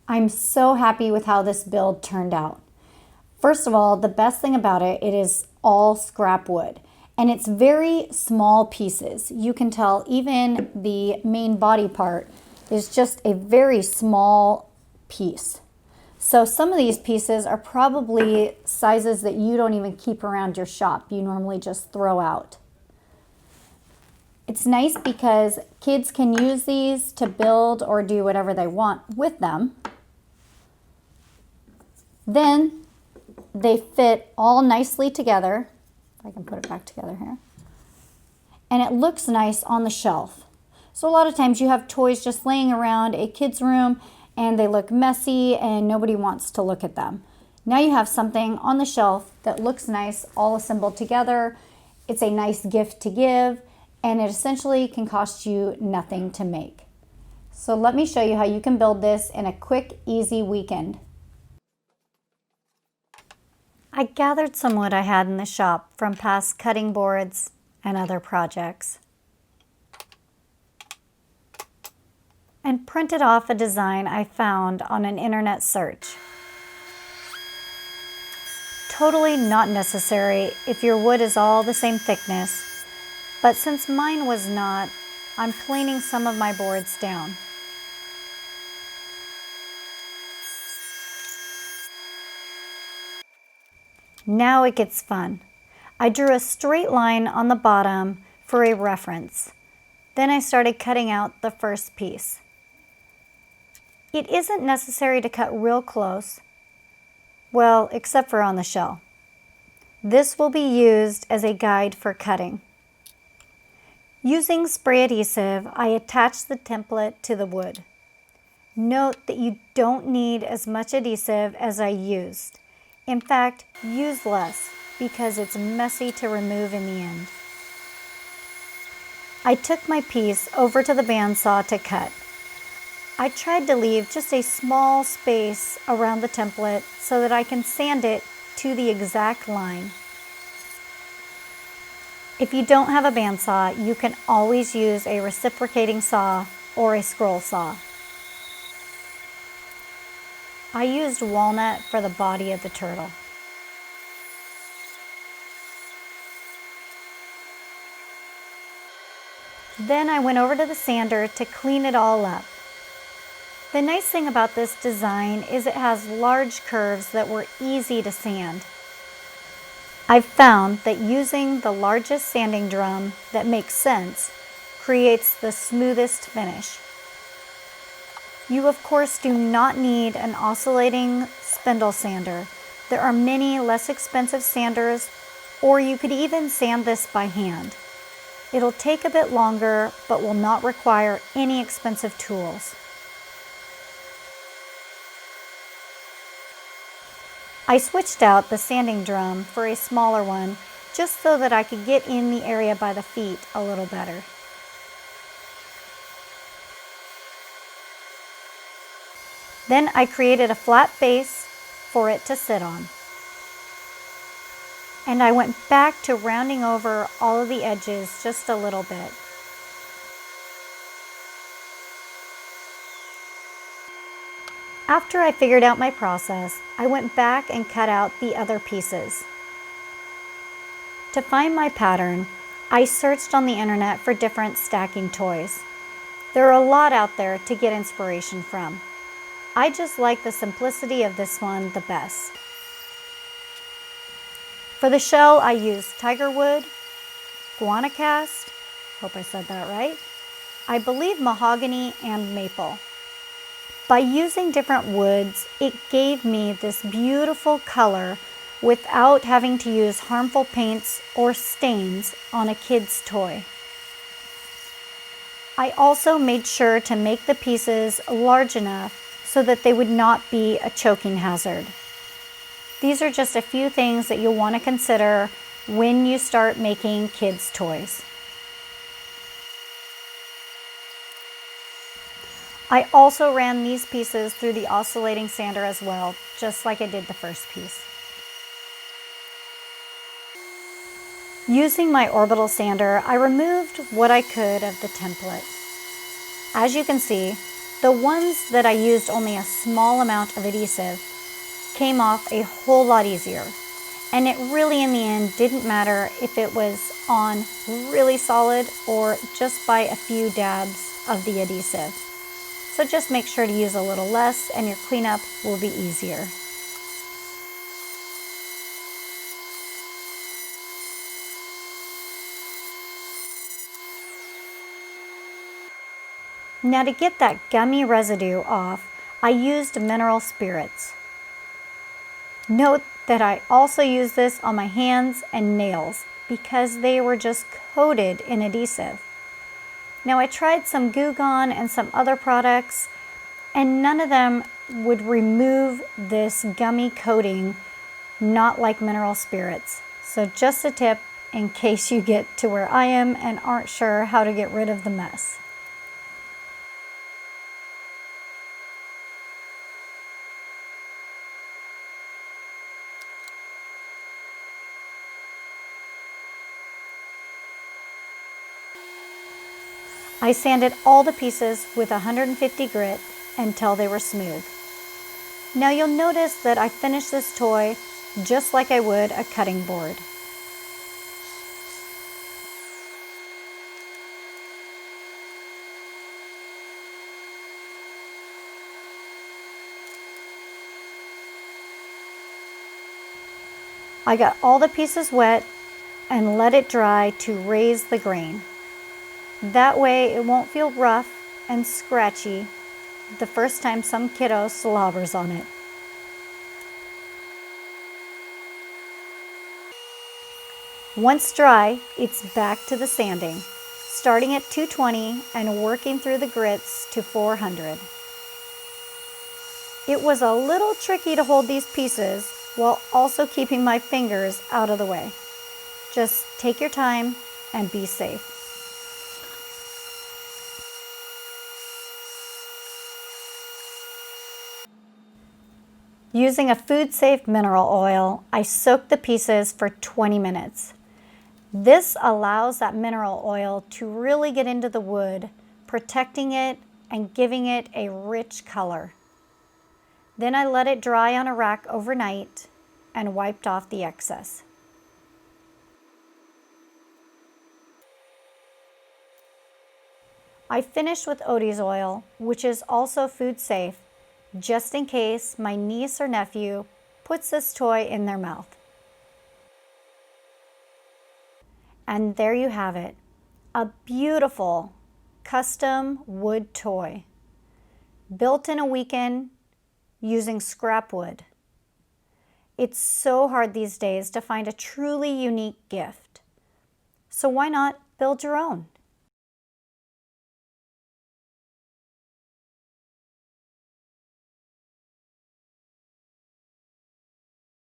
I'm so happy with how this build turned out. First of all, the best thing about it, it is all scrap wood and it's very small pieces. You can tell even the main body part is just a very small piece. So some of these pieces are probably sizes that you don't even keep around your shop. You normally just throw out. It's nice because kids can use these to build or do whatever they want with them. Then they fit all nicely together. If I can put it back together here. And it looks nice on the shelf. So a lot of times you have toys just laying around a kid's room and they look messy and nobody wants to look at them. Now you have something on the shelf that looks nice, all assembled together. It's a nice gift to give, and it essentially can cost you nothing to make. So let me show you how you can build this in a quick, easy weekend. I gathered some wood I had in the shop from past cutting boards and other projects, and printed off a design I found on an internet search. Totally not necessary if your wood is all the same thickness, but since mine was not, I'm planing some of my boards down. Now it gets fun. I drew a straight line on the bottom for a reference. Then I started cutting out the first piece. It isn't necessary to cut real close, well, except for on the shell. This will be used as a guide for cutting. Using spray adhesive, I attached the template to the wood. Note that you don't need as much adhesive as I used. In fact, use less because it's messy to remove in the end. I took my piece over to the bandsaw to cut. I tried to leave just a small space around the template so that I can sand it to the exact line. If you don't have a bandsaw, you can always use a reciprocating saw or a scroll saw. I used walnut for the body of the turtle. Then I went over to the sander to clean it all up. The nice thing about this design is it has large curves that were easy to sand. I've found that using the largest sanding drum that makes sense creates the smoothest finish. You of course do not need an oscillating spindle sander. There are many less expensive sanders, or you could even sand this by hand. It'll take a bit longer, but will not require any expensive tools. I switched out the sanding drum for a smaller one just so that I could get in the area by the feet a little better. Then I created a flat base for it to sit on. And I went back to rounding over all of the edges just a little bit. After I figured out my process, I went back and cut out the other pieces. To find my pattern, I searched on the internet for different stacking toys. There are a lot out there to get inspiration from. I just like the simplicity of this one the best. For the shell, I used tiger wood, guanacaste, hope I said that right, I believe mahogany and maple. By using different woods, it gave me this beautiful color without having to use harmful paints or stains on a kid's toy. I also made sure to make the pieces large enough so that they would not be a choking hazard. These are just a few things that you'll want to consider when you start making kids' toys. I also ran these pieces through the oscillating sander as well, just like I did the first piece. Using my orbital sander, I removed what I could of the template. As you can see, The ones that I used only a small amount of adhesive came off a whole lot easier. And it really, in the end, didn't matter if it was on really solid or just by a few dabs of the adhesive. So just make sure to use a little less and your cleanup will be easier. Now to get that gummy residue off, I used mineral spirits. Note that I also use this on my hands and nails because they were just coated in adhesive. Now I tried some Goo Gone and some other products, and none of them would remove this gummy coating, not like mineral spirits. So just a tip in case you get to where I am and aren't sure how to get rid of the mess. I sanded all the pieces with 150 grit until they were smooth. Now you'll notice that I finished this toy just like I would a cutting board. I got all the pieces wet and let it dry to raise the grain. That way it won't feel rough and scratchy the first time some kiddo slobbers on it. Once dry, it's back to the sanding, starting at 220 and working through the grits to 400. It was a little tricky to hold these pieces while also keeping my fingers out of the way. Just take your time and be safe. Using a food-safe mineral oil, I soaked the pieces for 20 minutes. This allows that mineral oil to really get into the wood, protecting it and giving it a rich color. Then I let it dry on a rack overnight and wiped off the excess. I finished with Odie's oil, which is also food safe, just in case my niece or nephew puts this toy in their mouth. And there you have it, a beautiful custom wood toy, built in a weekend using scrap wood. It's so hard these days to find a truly unique gift. So why not build your own?